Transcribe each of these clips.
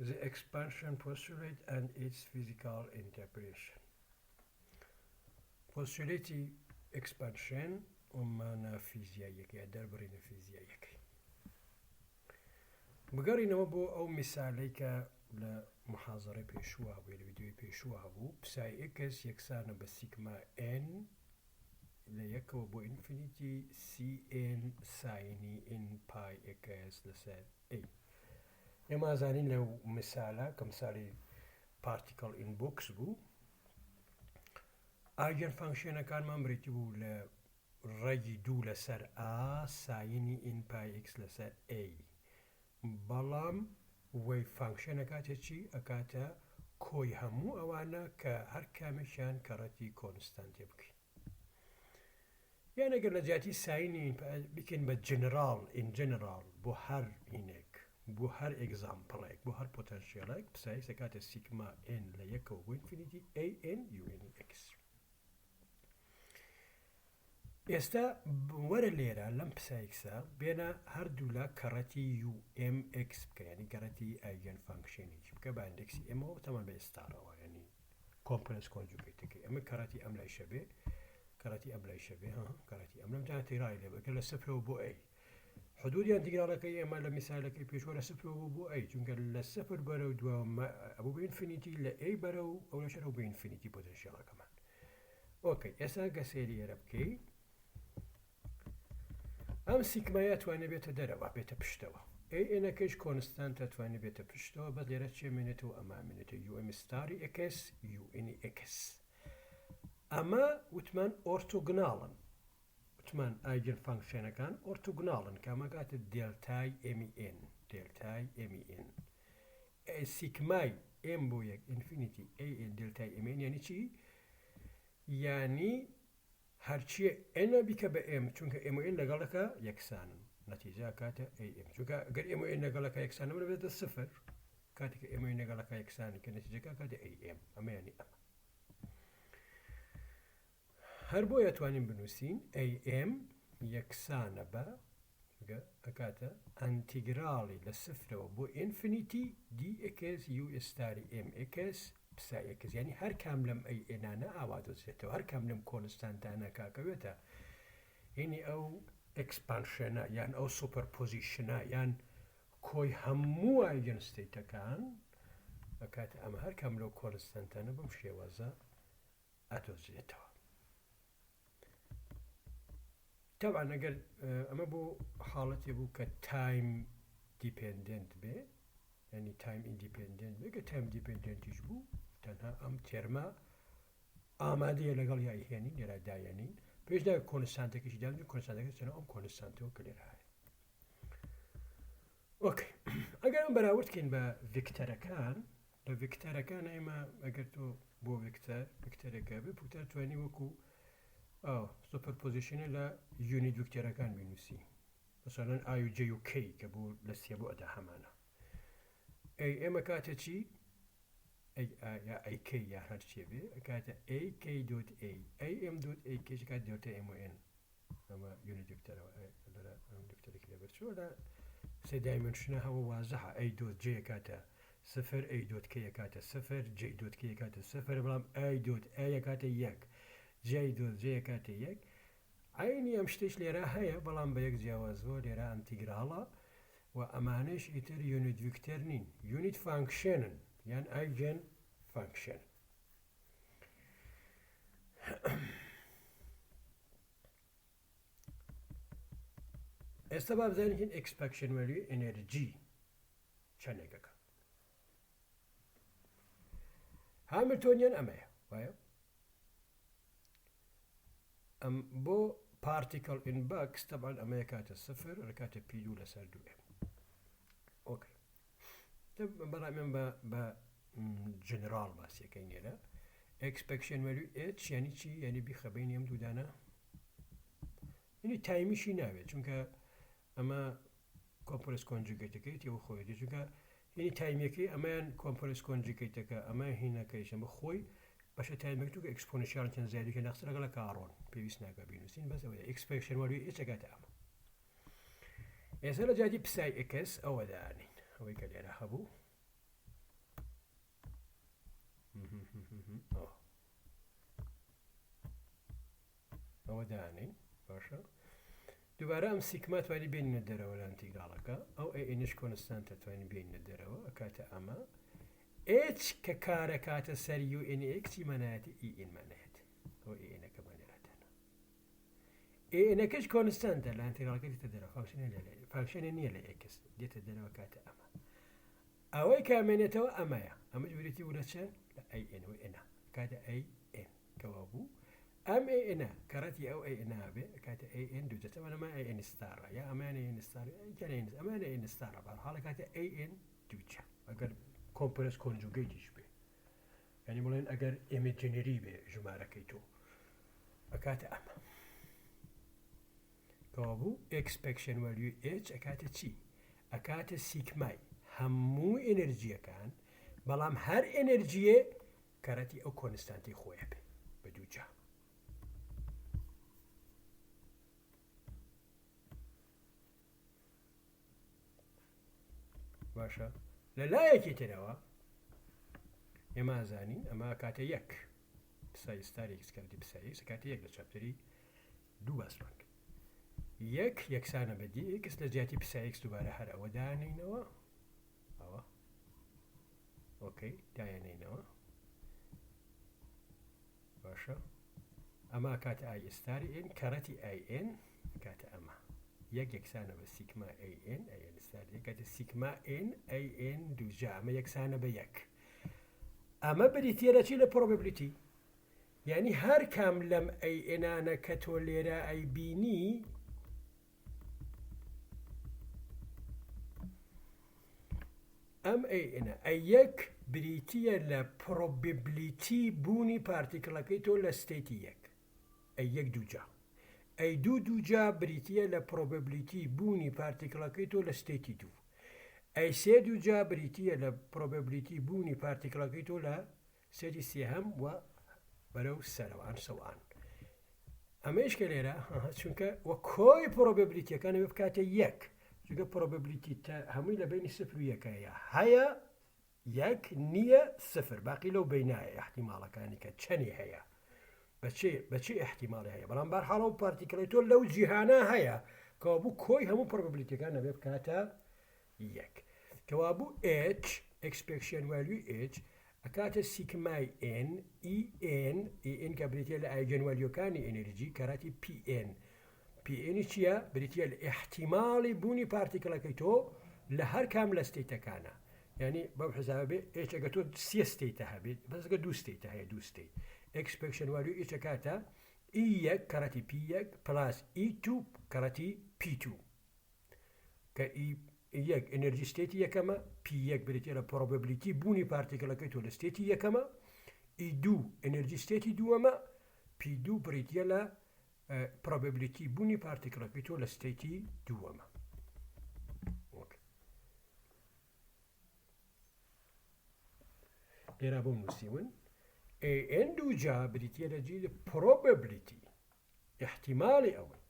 The expansion postulate and its physical interpretation. Postulate expansion ومانا فيزيائيك يا دربرين فيزيائيك بقرينا وبو أو مثاليك لمحاضرة بيشوها بو الفيديو بيشوها بو بساي إكس يكسانا بسيكما إن ليك وبو إنفينيتي سي إن سايني إن باي إكس لسال إي إما زانين لو مثالا كمثالي particle in books بو ايجن فانكشن كان ممرتي بو رجي دو لسر A سايني إن باي إكس لسر A بەڵام وەی فانکشنەکاتە چی ئەکاتە کۆی هەموو ئەوانە کە هەر کامێکیان کەڕەتی کۆنستانتێ بکەین یان ئەگەر لە جیاتی ساینی بکەین بە جنرال ئین جنرال بۆ هەر ئینێک بۆ هەر ئێگزامپڵێک بۆ هەر پۆتەنشیەڵێک پسایکس ئەکاتە سیگما n لە یەکەوە بۆ ئینفینیتی an un x ئێستا وەرە لێرە لەم پسایکسە بێنە هەردوو لە کەڕەتی UMX بکە ینی کەڕەتی ئایگەن فانکشنێکی بکە بە ئیندێکسی ئێمەوە تەمان بە ئێستاڕەوە ینی کۆمپلەکس کۆنجوگێتەکەی ئەمە کەڕەتی ئەم لای شەبێ کەڕەتی ئەم لای شەبێ کەڕەتی ئەم لەم جا تێرای لێ بکە لە سەفرەوە بۆ ئەی حدودی ئەنتیگرالەکەی ئێمە لە میسالەکەی پێشوە لە سەفرەوە بۆ ئەی چونکە لە سەفر بەرەو دووەمە ئەبوو بە ئینفینیتی لە ئەی بەرەو ئەو لە شەرەوە بە ئینفینیتی پۆتەنشیەڵەکەمان ئۆکەی ئێستا گەسێری ئێرە بکەی ئەم سیگمایە توانێت بێتە دەرەوە بێتە پشتەوە ئەنەکەش کۆنستانتە توانێت بێتە پشتەوە بە لێرە چێمێنێتەوە ئەمامێنێتە UM ستاری ئەکس UNی ئەکس ئەمە وتمان ئۆرتۆگناڵن وتمان ئایگن فانکشنەکان ئۆرتۆگناڵن کامەکاتە دێلتای MEN دێلتای MEN سیگمای M بۆ یەک ئینفینیتی AN دێلتای MEN یعنی چی؟ یعنی هەرچیە ئێنە بیکە بە ئێم چونکە ئێمەئین لەگەڵەکە یەکسانن نەتیجە کاتە ئەم چونکە گەر ئێمەئین لەگەڵەکە یەکسانە بێتە سفر کاتێک ئێمەی لەگەڵەکە یەکسانی کە نەتیجەکە کاتە ئەم ئەمە ینی ئەمە هەر بۆ یەتوانین بنووسین ئەم یەکسانە بە ئەکاتە ئەنتیگراڵی لە سفرەوە بۆ ئینفینیتی دی ئەکس یو ئێستاری ئێم ئەکس پسایەکەس ینی هەر کام لەم ئەی ئێنانە ئاوا دۆزێتەوە هەر کام لەم کۆنستانتانە کاکەوێتە هینی ئەو ئەکسپانشنە یان ئەو سوپەرپۆزیشنە یان کۆی هەموو ئایگن ستەیتەکان ئەکاتە ئەمە هەر کام لەو کۆنستانتانە بەم شێوازە ئەدۆزێتەوە تەبعاً ئەگەر ئەمە بۆ حاڵەتی بوو کە تایم دیپێندنت بێ ینی تایم ئیندیپێندنت بێ کە تایم دیپێندنتیش بوو تەنها ئەم تێرمە ئامادەیە لەگەڵ یای هێنین لێرە دایەنین پێشدا کۆنستانتێکیشی دابنین کۆنستانتەکە چەنە ئەم کۆنستانتەوە کە لێرە هەیە ئۆکەی ئەگەر ئەم بەراوردکەین بە ڤیکتەرەکان لە ڤیکتەرەکان ئێمە ئەگەر تۆ بۆ ڤیکتەرێکە بێ پوکتەر توانی وەکو سوپەرپۆزیشنە لە یونیت ڤیکتەرەکان بینووسی مەسەڵەن ئای و جێ و کەی کە بۆ لە سێ بۆ ئەدا هەمانە ئێمە کاتە چی یا ئەیکەی یا هەرچێ بێ ئەکاتە ئەیk دوت ئەم دوت ئەیکەش کات دێتە ئێمن ئەمە یونیت ڤیکتەرەوە لەرە ئەم ڤیکتەرێکی لەبەرچووە لە سێ دایمەنشنە هەوە وازەحە ئەی دوت جێ کاتە سفر ئەی دوت کەی کاتە سفر جێ دوت کەی کاتە سفر بەڵام ئەی دوت ئەیە کاتە یەک جێ دوت جێ کاتە یەک عینی ئەم شتێش لێرە هەیە بەڵام بە یەک جیاوازەوە لێرە ئەنتیگراڵە و ئەمانش ئیتر یونیت ڤیکتەر نین یونیت فانکشنن یان ئایگن فانکشن ئێستا با بزانین هین ئەکسپەکشن وەلیوی ئێنەرجی چەندێکەکە هاملتۆنیان ئەمەیە وایە ئەم بۆ particle in box طبعا ئەمەیە کاتە سفر ڕکاتە پی دوو لەسەر دوو ئێم ئۆکەی بەڵام من بە جنرال باسیەکەی نێرە ئەکسپەکشن وەلیوی h یعنی چی یعنی بیخەبین ئەم دوودانە یعنی تایمیشی ناوێت چونکە ئەمە کۆمپلەکس کۆنجوگێتەکەی تێوە خۆیەتی چونکە یعنی تایمەکەی ئەمەیان کۆمپلەکس کۆنجوگێتەکە ئەمە هینەکەیشە بە خۆی بەشە تایمەکە توکە ئەکسپۆنشیال چەند زیادیکە نەخسە لەگەڵ کارۆن پێویست ناکە بینوسین بەس ئەوەیە ئەکسپەکشن وەلیوی h ئەکاتە ئەمە ئێستا لە جاتی پسای ئەکس ئەوە دانین ئەوەی کە لێرە هەبوو ئەوە دانەی باشە دووبارە ئەم سیکما توانی بێنە دەرەوە لە ئەنتیگاڵەکە ئەو ئێنش کۆنستانتە توانی بێنە دەرەوە ئەکاتە ئەمە H کە کارە کاتە سەر UNX مەنایەتی ئینمانێت ئەو ئێنەکە بەنێراتەنە ئێنەکەش کۆنستانتە لە ئەنتیگاڵەکە دیتە دەرەوە فانکشنە نییە لە X دێتە دەرەوە کاتە ئەمە ئەوەی کامێنێتەوە ئەمەیە ئەمەش بریتی وە چەند لە ئەن و ئێنە کاتە ئەن کەوا بوو ئەم ئێنە کەڕەتی ئەو ئێنە بێ کاتە ئەن دووجە ئەمە ئەن ستارە یا ئەمانە ئێن ستارە ئەمانە ئێن ستارە بەرحاڵە کاتە ئەن دووجە ئەگەر کۆمپرس کۆنجوگەیتیش بێ ینی بڵێن ئەگەر ئێمە جێنەری بێ ژمارەکەی تۆ ئەکاتە ئەمە کەوا بوو ئێکسپێکشن وەلیوی H ئەکاتە چی ئەکاتە سیکمای هەموو ئێنەرژیەکان بەڵام هەر ئێنەرژیە کەرەتی ئەو کۆنستانتی خۆیە بێ بە دووجا باشە لە لایەکی ترەوە ئێمە ئازانین ئەمە کاتە یەک پسای ستارێکس کەوتی پسایی سکاتی یەک لە چاپتری دوو باسمان یەک یەکسانە بەدی ئێکس لە جیاتی پسایەکس دووبارە هەر ئەوە دانینەوە ئەوە ئۆکەی دایانینەوە باشە ئەمە کاتە ئای ئستاری ئێن کەڕەتی ئای ئێن کاتە ئەمە یەک یەکسانە بە سیکما ئەن ئەن ستاری کاتە سیکما ئێن ئەن دووجا ئەمە یەکسانە بە یەک ئەمە بریتە چی لە پرۆبەبلیتی یعنی هەر کام لەم ئەنانە کە تۆ لێرە ئەیبینی ئەم ئەنە یەک بریتە لە پرۆبەبلیتی بوونی پارتیکڵەکەی تۆ لە ستێتی یەک یەک دووجا دووجا بریتە لە پرۆبەبلیتی بوونی پارتیکڵەکەی تۆ لە ستێتی دوو سێ دووجا بریتە لە پرۆبەبلیتی بوونی پارتیکڵەکەی تۆ لە سێتی سێهەم و بەرەو سەرەوەان سەوان ئەمەشکە لێرە چونکە وە کۆی پرۆبەبلیتیەکانە بکاتە یەک چونکە پرۆبەبلیتی هەمووی لە بینی سفر و یەکەیە هەیە یەک نییە سفر باقی لەو بینایە احتیماڵەکانی کە چەنی هەیە بەچی احتیماڵی هەیە بەڵام بەرحاڵە و پارتیکڵی تۆ لەو جیهانە هەیە کەوا بوو کۆی هەموو پرۆبەبلیتیەکان نەبێ بکاتە یەک کەوا بوو H ئێکسپێکشن وەلیوی H ئەکاتە سیکمای ئن کە بریتە لە ئایگەنوەلیۆکانی ئێنەرژی کەراتی PN چییە بریتە لە احتیماڵی بوونی پارتیکڵەکەی تۆ لە هەر کام لە ستێتەکانە یعنی بەو حسابە بێ ئێچەکە تۆ سێ ستێتە هەبێت بەسگە دوو ستێتە هەیە دوو ستێت ئێکسپێکشن وەلیوی ئیچ ئەکاتە E1 کەراتی P1 پلاس E2 کەراتی P2 کە یەک ئەنەرژی ستێتی یەکەمە P1 بریتە لە پرۆبەبلیتی بوونی پارتیکڵەکەی تۆ لە ستێتی یەکەمە E2 ئەنەرژی ستێتی دووەمە P2 بریتە لە پرۆبەبلیتی بوونی پارتیکڵەکەی تۆ لە ستێتی دووەمە لێرا بۆ نووسیون ئەن دووجا بریتە لە جێ پرۆبەبلیتی احتیماڵی ئەوەی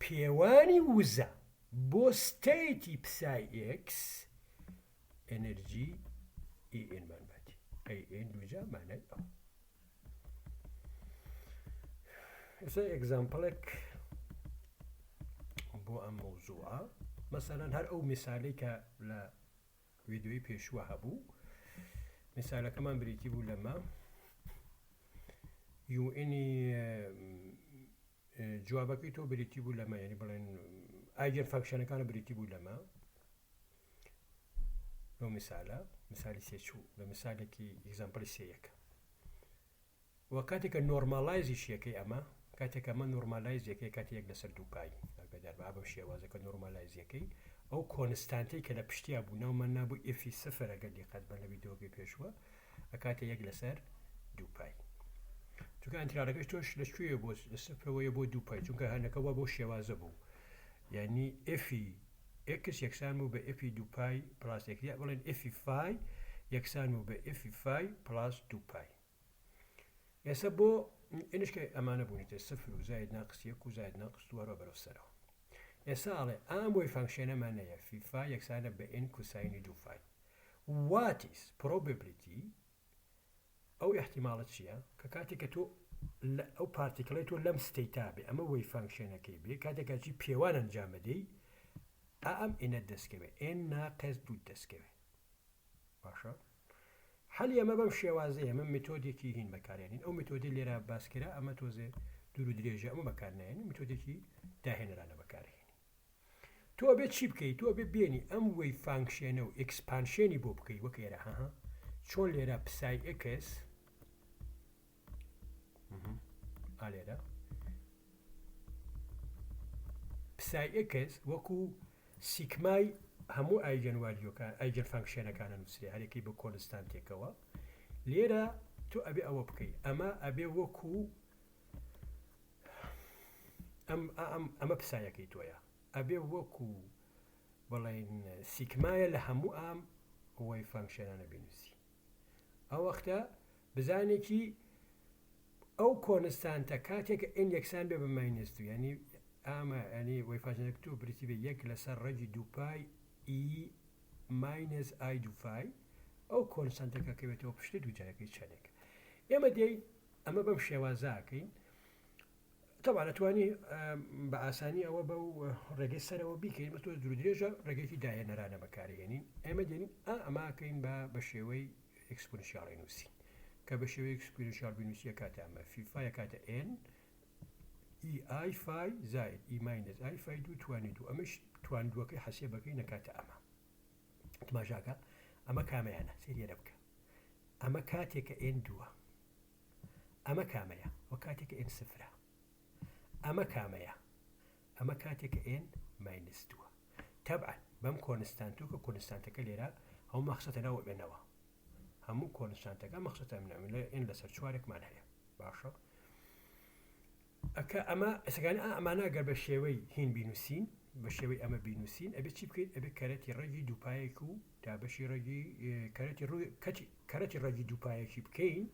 پێوانی وزە بۆ ستێتی پسای ئێکس ئەنەرژی ئێنمان باتی ئەن دووجا مانای ئەو ئێستا ئێگزامپڵێک بۆ ئەم مەوزوعە مەسەلەن هەر ئەو میسالەی کە لە ویدیۆی پێشوە هەبوو میسالەکەمان بریتی بوو لەمە یوئنی جوابەکەی تۆ بریتی بوو لەمە یعنی بڵێن ئایگەن فانکشنەکانە بریتی بوو لەمە لەو میسالی سێچوو لە میسالێکی ئێگزامپڵی سێیەکە وە کاتێککە نۆرماڵایزی شیەکەی ئەمە کاتێک ئەمە نۆرمالایزیەکەی کاتی یەک لەسەر دووپای ئەگەدار بە بەو شێوازەکە نۆرمالایزیەکەی ئەو کۆنستانتەی کە لە پشتیا بوو ناومان نابوو ئفی سفر ئەگەر دیقەت بە لە ویدیۆگەی پێشوە ئەکاتە یەک لەسەر دووپای چونکە ئەنتیرارەکەش تۆش لەکوێیە بۆ لە سفرەوەیە بۆ دووپای چونکە هەنەکەەوە بۆ شێوازە بوو یعنی ئفی ئێکس یەکسان بوو بە ئفی دووپای پلاس یەکیا بڵێن ئفی فای یەکسان بوو بە ئفی فای پلاس دووپای ئێستا بۆ ئێنشکە ئەمانە بوونیتە سفر و زاید ناقس یەک و زاید ناقس دووەڕۆ بەرەو سەرەوە ئێستا ئاڵێ ئام بۆی فانکشنەمانەیە فیفا یەکسانە بە ئن کوساینی دووفای what is probability ئەو احتیمالت چییە کە کاتێککە تۆ ئەو پارتیکڵی تۆ لەم ستەیتا بێ ئەمە وەی فانکشێنەکەی بێ کاتێکاچی پێوان ئەنجامەدەی ئەم ئینە دەستکەوێت ئێن ناقەس دوو دەستکەوێت باشە حەلی ئەمە بەم شێوازەیە ئەمە متۆدێکی هین بەکارێنین ئەو متۆدی لێرە باسکرا ئەمە تۆزێ دوور و درێژە ئەمە بەکارنایێنی متۆدێکی داهێنرانە بەکارهێنی تۆ بێت چی بکەیت تۆ بێ بێنی ئەم وەی فانکشێنە و ئەکسپانشێنی بۆ بکەیت وەک ئێرە هەها چۆن لێرە پسای ئەکس ئالێرە پسای ئەکس وەکو سیکمای هەموو ئایگەن والیۆکان ئایگەن فانکشێنەکانە نووسێ هەرێکی بە کۆنستانتێکەوە لێرە تۆ ئەبێ ئەوە بکەیت ئەمە ئەبێ وەکو ئەمە پسایەکەی تۆیە ئەبێ وەکو بەڵێن سیکمایە لە هەموو ئام ئەوەی فانکشێنانە بنووسی ئەو وەختە بزانێکی ئەو کۆنستانتە کاتێکە ئین یەکسان بێ بە ماینەس دو ینی ئامە ئەنی وەی فانکشێنەکە تۆ بریتی بێ یەک لەسەر ڕەجی دووپای ئی ماینەس ئای دووپای ئەو کۆنستانتەکە کەوێتەوە پشتی دووجارەکەی چەندێک ئێمە دێین ئەمە بەم شێوازاکەین طبعا ئەتوانی بە ئاسانی ئەوە بەو ڕێگەی سەرەوە بیکەین بە تۆ دوور درێژە ڕێگەیەکی داهێنەرانە بەکارهێنین ئێمە دێنین ئەماکەین بە شێوەی ئەکسپۆنشیاڵی نووسین کە بە شێوەی ئەکسپۆنشیال بنووسیە کاتە ئەمە فیفایە کاتە ئێن ئی ئای فای زائد ئی ماینەس ئای فای دوو توانی دوو ئەمەش تواندووەکەی حەسێبەکەی نەکاتە ئەمە تماشاکە ئەمە کامەیانە سێریە بکە ئەمە کاتێکە ئێن دووە ئەمە کامەیە وە کاتێکە ئێن سفرە ئەمە کامەیە ئەمە کاتێکە ئێن ماینەس دووە تەبعەن بەم کۆنستانتۆ کە کۆنستانتەکە لێرە هەموو مەخسەتە ناوە بێنەوە هەموو کۆنستانتەکە مەخسەتە منە ئێن لەسەر چوارێکمان هەیە باشە ئەکە ئەمە ئەسەکانی ئەمانە گەر بە شێوەی هین بینوسین بە شێوەی ئەمە بینوسین ئەبێ چی بکەیت ئەبێ کەرەتی ڕێگی دووپایەک و دابەشی ڕێگی کەرەتی ڕێگی دووپایەکی بکەین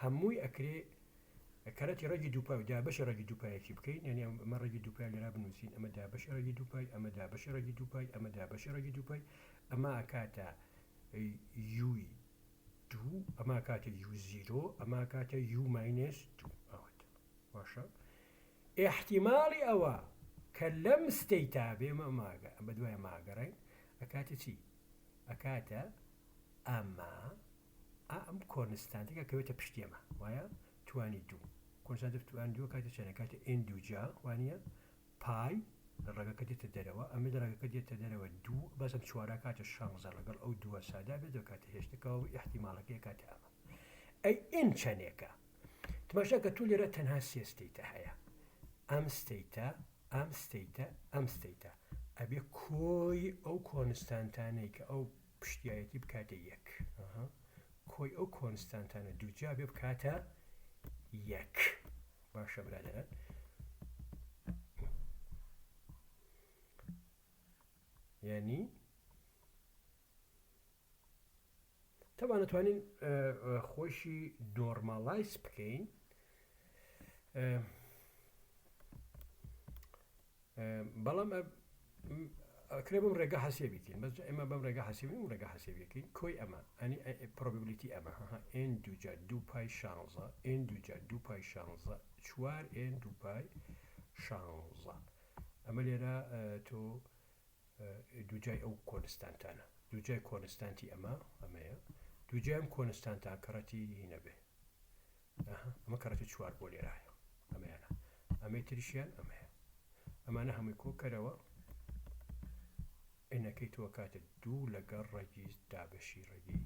هەمووی ئەکرێ کەرەتی ڕێگی دووپای و دابەشی ڕێگی دووپایەکی بکەین یعنی ئەمە ڕێگی دووپای لێرا بنووسین ئەمە دابەشی ڕێگی دووپای ئەمە دابەشی ڕێگی دووپای ئەمە دابەشی ڕێگی دووپای ئەمە ئەکاتە یوی دوو ئەمە کاتە یو زیرۆ ئەمە کاتە یو ماینەس دوو ئەوەت باشە احتیماڵی ئەوە کە لەم ستەیتا بێمە ماگە بە دوایە ماگەڕین ئەکاتە چی ئەکاتە ئەمە ئەم کۆنستانتێکە کەوێتە پشتێمە وایە توانی دوو کۆنستانتە توانی دووە کاتە چەنە کاتە ئێن دووجا وانە پای لە ڕێگەکە دێتە دەرەوە ئەمە لە ڕێگەکە دێتە دەرەوە دوو بەسم چوارە کاتە 16 لەگەڵ ئەو دووە سادا بێت و کاتە هێشتەکەەوە احتیماڵەکەی کاتە ئەمە ئەی ئین چەندێکە تماشا کە تو لێرە تەنها سێ ستەیتە هەیە ئەم ستەیتە ئەم ستەیتە ئەم ستەیتە ئەبێ کۆی ئەو کۆنستانتانەی کە ئەو پشتیایەتی بکاتە یەک کۆی ئەو کۆنستانتانە دووجا بێ بکاتە یەک باشە برادەران یعنی طبعا نتوانین خۆشی نۆرماڵایز بکەین بەڵام ئەکرێ بم ڕێگە حەسێبیکەین بەس ئێمە بەم ڕێگە حەسێبین و ڕێگە حەسێبیەکەین کۆی ئەمە ئەنی پرۆبیبلیتی ئەمە ئێن دووجا دوو پای 16 ئێن دووجا دوو پای 16 چوار ئێن دوو پای 16 ئەمە لێرە تۆ دووجای ئەو کۆنستانتانە دووجای کۆنستانتی ئەمەیە دووجایم کۆنستانتان کەڕەتی هینە بێ ئەمە کەڕەتی چوار بۆ لێرایە ئەمەیانە ئەمەی تریشیان ئەمەیە ئەمانە هەمووی کۆکەرەوە ئینەکەی تۆ کاتە دوو لەگەڵ ڕێگی دابەشی ڕێگی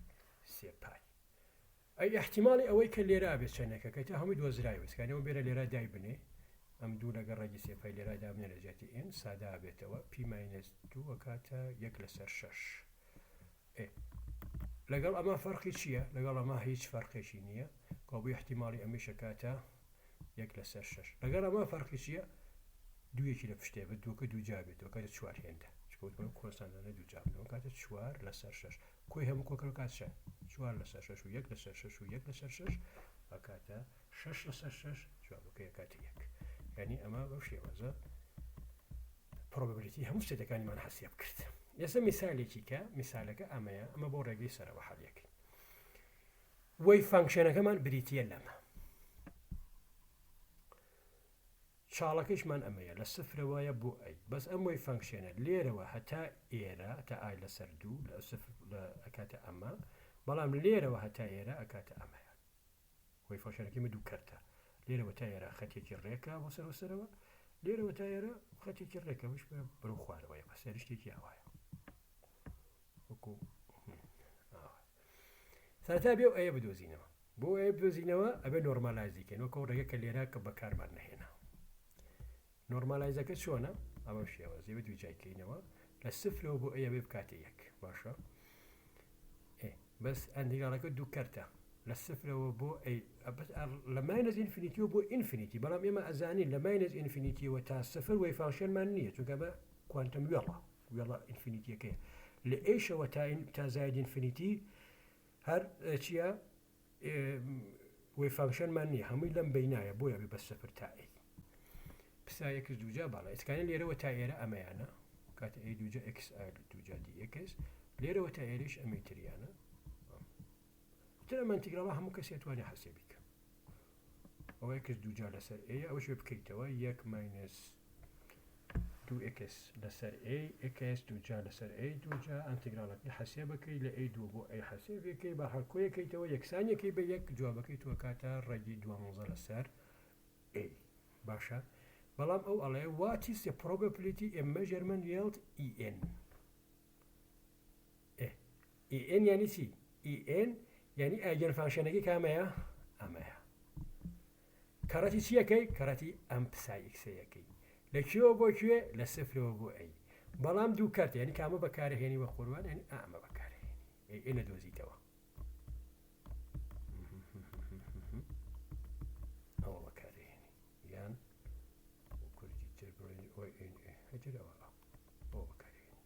سێپای ئەی احتیماڵی ئەوەی کە لێرا بێت چەندێکەکەی تا هەمووی دۆزرای وەسکانەوە بێرە لێرا دای بنێ ئەم دوو لەگەڵ ڕێگی سێپای لێرا دابنێ لە جێتی ئێن سادا بێتەوە پی ماینەس دوو کاتە یەک لەسەر 6 لەگەڵ ئەمە فەرقی چییە لەگەڵ ئەمە هیچ فەرقێکی نییە کۆبووی احتیماڵی ئەمیشە کاتە یەک لەسەر 6 لەگەڵ ئەمە فەرقی چییە دوویەکی لە پشتێ بە دووکە دووجا بێتەوە کاتە چوار هێندە چکەوتمە کۆنستانتانە دووجا بێتەوە کاتە 4 لەسەر 6 کۆی هەموو کۆکەڵ کاتشە 4 لەسەر 6 و 1 لەسەر 6 و 1 لەسەر 6 کاتە 6 لەسەر 6 جوابەکەی کاتە 1 یعنی ئەمە بەو شێوەزە پرۆبیبلیتی هەموو شتێکەکانیمان حەسێب کرد ئێستا میسالێکی کە میسالەکە ئەمەیە ئەمە بۆ ڕێگەی سەرەوە حەلیەکەین وەی فانکشنەکەمان بریتە لەمە چاڵەکەیشمان ئەمەیە لە سفرەوەیە بۆ ئەی بەس ئەم وەی فانکشنە لێرەوە هەتا ئێرە تا ئای لەسەر دوو لە لە ئەکاتە ئەمە بەڵام لێرەوە هەتا ئێرە ئەکاتە ئەمەیە وەی فانکشنەکەمە دوو کەرتە لێرەوە تا ئێرە خەتێکی ڕێکە بۆ سەرەوە لێرەوە تا ئێرە خەتێکی ڕێکە وش بەرەو خوارەوەیە بە سەرشتێکی ئاوایە وەکو سەرەتا بێ ئەیە بدۆزینەوە بۆ ئەیە بدۆزینەوە ئەبێ نۆرمالایزیکەین وەکو ڕێگە کە لێرە کە بەکارمان نەهێنا نۆرمالایزەکە چۆنە ئەمە شێوە زێوە دوی جایکەینەوە لە سفرەوە بۆ ئەیە بێ بکاتە یەک باشە بەس ئەندیگاڵەکە دوو کەرتە لە سفرەوە بۆ لە ماینەز ئینفینیتیەوە بۆ ئینفینیتی بەڵام ئێمە ئەزانین لە ماینەز ئینفینیتیەوە تا سفر وەی فانکشنمان نییە چونکە بە کوانتم وێڵە ئینفینیتیەکەیە لە ئێشەوە تا زاید ئینفینیتی هەر چییە وەی فانکشنمان نییە هەمووی لەم بینایە بۆیە بێ بە سفر تا ئەی پسا یەکس دووجا باڵا ئێسکانە لێرەوە تا ئێرە ئەمەیانە کاتە ئەی دووجا ئەکس دووجا دی ئەکس لێرەوە تا ئێرەش ئەمەی تریانە ترە منتیگرەڵە هەموو کەس توانێ حەسێبی بکە ئەوە یەکس دووجا لەسەر ئەیە ئەوەش بکەیتەوە یەک ماینەس دوو ئەکس لەسەر ئەی ئەکس دووجا لەسەر ئەی دووجا ئەنتیگرالەکەی حەسێبەکەی لە ئەی دوو بۆ ئەی حەسێبەکەی بە هەرکۆیەکەیتەوە یەکسانیەکەی بە یەک جوابەکەی تۆ کاتە ڕێگی 12 لەسەر ئەی باشە بەڵام ئەو ئەڵێ what is the probability a measurement yield en en یعنی چی en یعنی ئەگەر فانکشنەکەی کامەیە ئەمەیە کەڕەتی چیەکەی کەڕەتی ئەم پسایکسەیەکەی لەکوێوە بۆ کوێ لە سفرەوە بۆ ئەی بەڵام دوو کەرت یعنی کامە بەکارهێنی وە قوربان یعنی ئەمە بەکارهێنی ئێنە دۆزیتەوە ئەوە بەکارهێنی یان کوردی تر بڕێنی ئۆی هەجرەوە ئەوە بەکارهێنی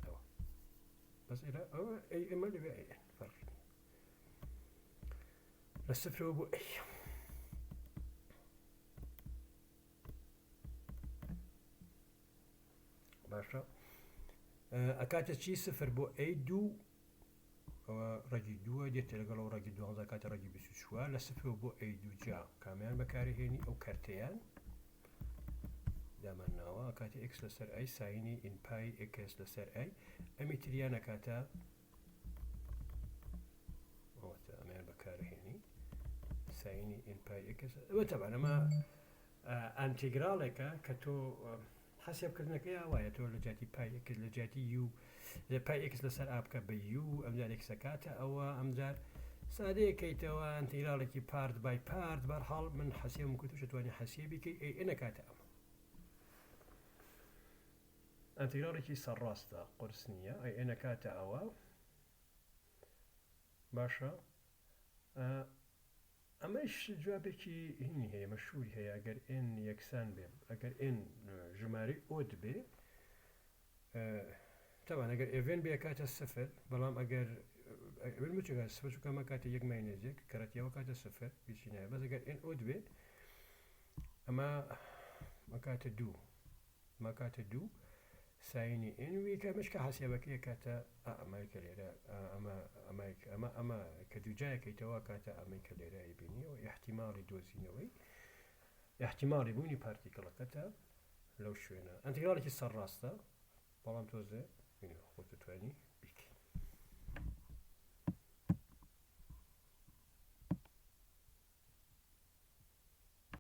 ئەوە بەس ئەوە ئەمە لەبێ ئەن فەرقی لە سفرەوە بۆ ئەی باشە ئەکاتە چی سفر بۆ ئەی دوو ئەوە ڕێگی دووە دێتە لەگەڵ ئەو ڕێگی 12 کاتە ڕێگی 24 لە سفرەوە بۆ ئەی دووجا کامیان بەکارهێنی ئەو کەرتەیان دامانناوە ئەکاتی ئەکس لەسەر ئەی ساینی ئینپای ئەکس لەسەر ئەی ئەمی تریان ئەکاتە ئەمیان بەکارهێنی ساینی ئینپای ئەکس ئەوە تەبان ئەمە ئانتیگرالێکە کە تۆ حەسێبکردنەکەی ئاوایە تۆ لە جاتی پای ئەکس لە جاتی یو لە پای ئەکس لەسەر ئابکە بە یو ئەمجار ئەکسەکاتە ئەوە ئەمجار سادەیەکەیتەوە ئەنتیگرالێکی پارت بای پارت بەرحاڵ من حەسێبم کە توش دەتوانێت حەسێبیکەی ئەنەکاتە ئەمە ئەنتیگرالێکی سەرڕاستە قورس نییە ئەنەکاتە ئەوە باشە ئەمەش جوابێکی هینی هەیە مەشهوری هەیە ئەگەر ئێن یەکسان بێ ئەگەر ئێن ژمارەی ئۆد بێ تەوان ئەگەر ئێڤێن بێ کاتە سفر بەڵام ئەگەر چگە سفر چکەمە کاتە یەک ماینێزێک کەرەتیەوە کاتە سفر هیچی نایە بەس ئەگەر ئێن ئۆد بێ ئەمە مەکاتە دوو مەکاتە دوو ساینی ئێنوی کە مشکە حەسێبەکەی کاتە ئەمریکا لێرە ئەمە کە دووجایەکەیتەوە کاتە ئەمریکا لێرە بینیەوە احتیماڵی دۆزینەوەی احتیماڵی بوونی پارتیکڵەکەتە لەو شوێنە ئەنتیگرالێکی سەرڕاستە بەڵام تۆزێ خۆت دەتوانی